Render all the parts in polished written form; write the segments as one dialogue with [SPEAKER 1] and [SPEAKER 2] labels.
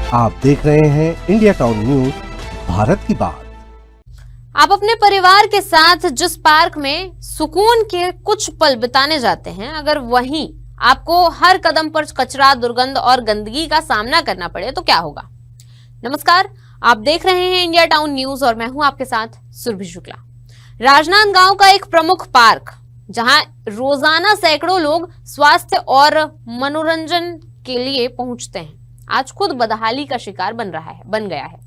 [SPEAKER 1] आप देख रहे हैं इंडिया टाउन न्यूज, भारत की बात।
[SPEAKER 2] आप अपने परिवार के साथ जिस पार्क में सुकून के कुछ पल बिताने जाते हैं, अगर वहीं आपको हर कदम पर कचरा, दुर्गंध और गंदगी का सामना करना पड़े तो क्या होगा। नमस्कार, आप देख रहे हैं इंडिया टाउन न्यूज और मैं हूं आपके साथ सुरभि शुक्ला। राजनांदगांव का एक प्रमुख पार्क, जहां रोजाना सैकड़ों लोग स्वास्थ्य और मनोरंजन के लिए पहुंचते हैं, आज खुद बदहाली का शिकार बन गया है।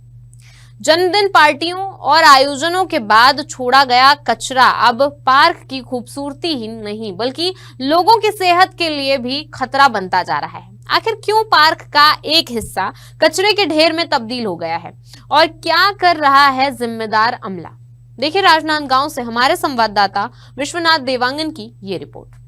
[SPEAKER 2] जन्मदिन पार्टियों और आयोजनों के बाद छोड़ा गया कचरा अब पार्क की खूबसूरती ही नहीं बल्कि लोगों की सेहत के लिए भी खतरा बनता जा रहा है। आखिर क्यों पार्क का एक हिस्सा कचरे के ढेर में तब्दील हो गया है और क्या कर रहा है जिम्मेदार अमला। देखिए राजनांदगांव से हमारे संवाददाता विश्वनाथ देवांगन की ये रिपोर्ट।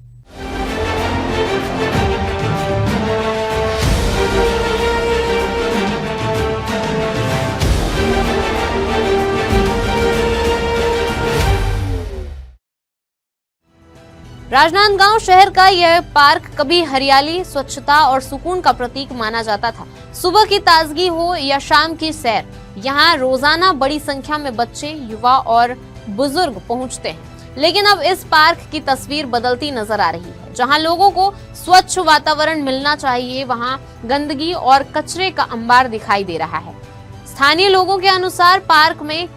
[SPEAKER 2] राजनांदगांव शहर का यह पार्क कभी हरियाली, स्वच्छता और सुकून का प्रतीक माना जाता था। सुबह की ताजगी हो या शाम की सैर, यहाँ रोजाना बड़ी संख्या में बच्चे, युवा और बुजुर्ग पहुँचते हैं। लेकिन अब इस पार्क की तस्वीर बदलती नजर आ रही है। जहाँ लोगों को स्वच्छ वातावरण मिलना चाहिए, वहाँ गंदगी और कचरे का अंबार दिखाई दे रहा है। स्थानीय लोगों के अनुसार पार्क में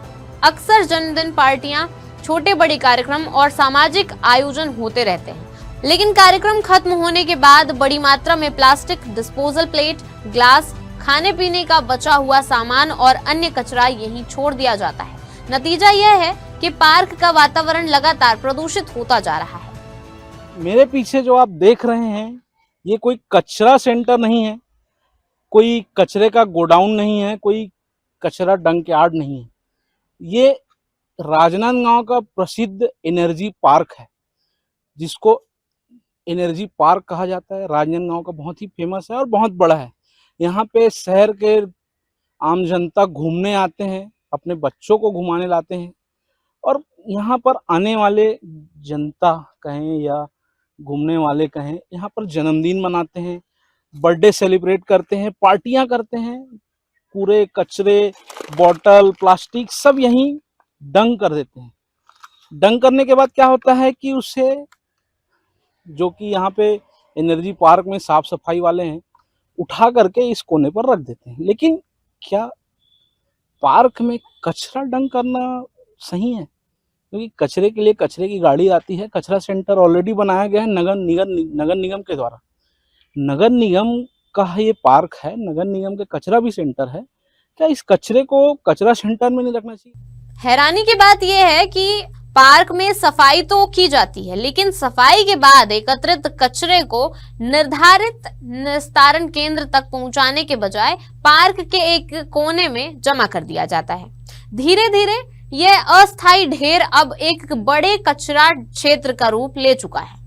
[SPEAKER 2] अक्सर जन्मदिन पार्टियां, छोटे बड़े कार्यक्रम और सामाजिक आयोजन होते रहते हैं, लेकिन कार्यक्रम खत्म होने के बाद बड़ी मात्रा में प्लास्टिक, डिस्पोजल प्लेट, ग्लास, खाने पीने का बचा हुआ सामान और अन्य कचरा यहीं छोड़ दिया जाता है। नतीजा यह है कि पार्क का वातावरण लगातार प्रदूषित होता जा रहा है।
[SPEAKER 3] मेरे पीछे जो आप देख रहे हैं, ये कोई कचरा सेंटर नहीं है, कोई कचरे का गोडाउन नहीं है, कोई कचरा डंक यार्ड नहीं है। ये राजनांदगांव का प्रसिद्ध एनर्जी पार्क है, जिसको एनर्जी पार्क कहा जाता है। राजनांदगांव का बहुत ही फेमस है और बहुत बड़ा है। यहाँ पे शहर के आम जनता घूमने आते हैं, अपने बच्चों को घुमाने लाते हैं और यहाँ पर आने वाले जनता कहें या घूमने वाले कहें, यहाँ पर जन्मदिन मनाते हैं, बर्थडे सेलिब्रेट करते हैं, पार्टियां करते हैं। पूरे कचरे, बॉटल, प्लास्टिक सब यहीं डंक कर देते हैं। डंक करने के बाद क्या होता है कि उसे, जो कि यहाँ पे एनर्जी पार्क में साफ सफाई वाले हैं, उठा करके इस कोने पर रख देते हैं। लेकिन क्या पार्क में कचरा डंक करना सही है? क्योंकि कचरे के लिए कचरे की गाड़ी आती है। कचरा सेंटर ऑलरेडी बनाया गया है नगर निगम के द्वारा। नगर निगम का ये पार्क है, नगर निगम के कचरा भी सेंटर है। क्या इस कचरे को कचरा सेंटर में नहीं रखना चाहिए?
[SPEAKER 2] हैरानी की बात यह है कि पार्क में सफाई तो की जाती है, लेकिन सफाई के बाद एकत्रित कचरे को निर्धारित निस्तारण केंद्र तक पहुंचाने के बजाय पार्क के एक कोने में जमा कर दिया जाता है। धीरे धीरे यह अस्थायी ढेर अब एक बड़े कचरा क्षेत्र का रूप ले चुका है।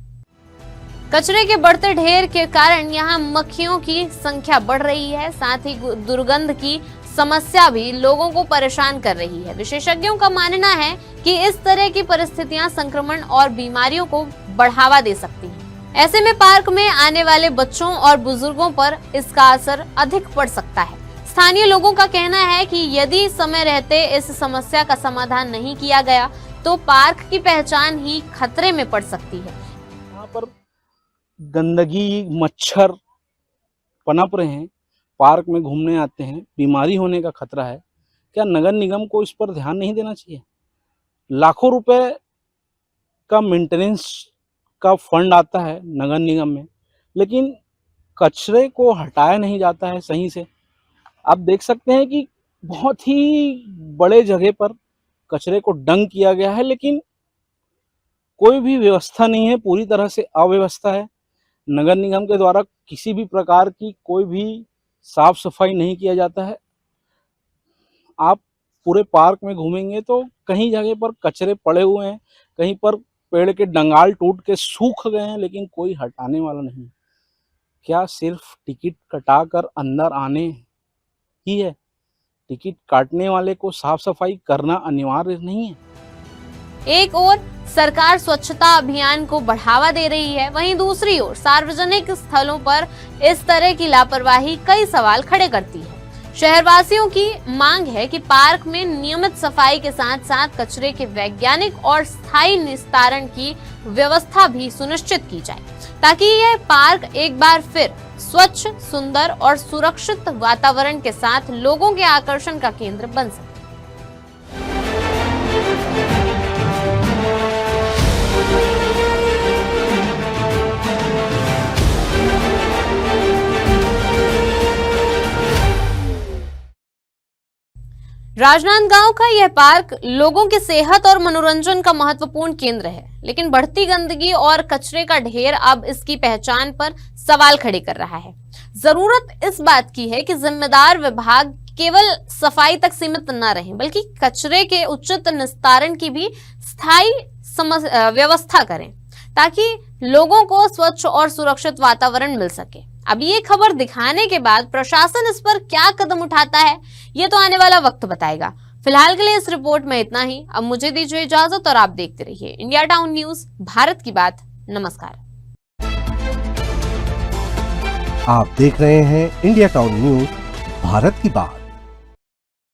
[SPEAKER 2] कचरे के बढ़ते ढेर के कारण यहाँ मक्खियों की संख्या बढ़ रही है, साथ ही दुर्गंध की समस्या भी लोगों को परेशान कर रही है। विशेषज्ञों का मानना है कि इस तरह की परिस्थितियां संक्रमण और बीमारियों को बढ़ावा दे सकती हैं। ऐसे में पार्क में आने वाले बच्चों और बुजुर्गों पर इसका असर अधिक पड़ सकता है। स्थानीय लोगों का कहना है कि यदि समय रहते इस समस्या का समाधान नहीं किया गया तो पार्क की पहचान ही खतरे में पड़ सकती है।
[SPEAKER 3] यहाँ पर गंदगी, मच्छर पनप रहे हैं, पार्क में घूमने आते हैं, बीमारी होने का खतरा है। क्या नगर निगम को इस पर ध्यान नहीं देना चाहिए? लाखों रुपए का मेंटेनेंस का फंड आता है नगर निगम में, लेकिन कचरे को हटाया नहीं जाता है सही से। आप देख सकते हैं कि बहुत ही बड़े जगह पर कचरे को डंक किया गया है, लेकिन कोई भी व्यवस्था नहीं है, पूरी तरह से अव्यवस्था है। नगर निगम के द्वारा किसी भी प्रकार की कोई भी साफ सफाई नहीं किया जाता है। आप पूरे पार्क में घूमेंगे तो कहीं जगह पर कचरे पड़े हुए हैं, कहीं पर पेड़ के डंगाल टूट के सूख गए हैं, लेकिन कोई हटाने वाला नहीं। क्या सिर्फ टिकट कटाकर अंदर आने ही है? टिकट काटने वाले को साफ सफाई करना अनिवार्य नहीं है?
[SPEAKER 2] एक ओर सरकार स्वच्छता अभियान को बढ़ावा दे रही है, वहीं दूसरी ओर सार्वजनिक स्थलों पर इस तरह की लापरवाही कई सवाल खड़े करती है। शहरवासियों की मांग है कि पार्क में नियमित सफाई के साथ साथ कचरे के वैज्ञानिक और स्थायी निस्तारण की व्यवस्था भी सुनिश्चित की जाए, ताकि यह पार्क एक बार फिर स्वच्छ, सुंदर और सुरक्षित वातावरण के साथ लोगों के आकर्षण का केंद्र बन सके। राजनांदगांव का यह पार्क लोगों की सेहत और मनोरंजन का महत्वपूर्ण केंद्र है, लेकिन बढ़ती गंदगी और कचरे का ढेर अब इसकी पहचान पर सवाल खड़े कर रहा है। जरूरत इस बात की है कि जिम्मेदार विभाग केवल सफाई तक सीमित न रहें, बल्कि कचरे के उचित निस्तारण की भी स्थायी व्यवस्था करें, ताकि लोगों को स्वच्छ और सुरक्षित वातावरण मिल सके। अब ये खबर दिखाने के बाद प्रशासन इस पर क्या कदम उठाता है, ये तो आने वाला वक्त बताएगा। फिलहाल के लिए इस रिपोर्ट में इतना ही। अब मुझे दीजिए इजाजत और आप देखते रहिए इंडिया टाउन न्यूज, भारत की बात। नमस्कार।
[SPEAKER 1] आप देख रहे हैं इंडिया टाउन न्यूज, भारत की बात।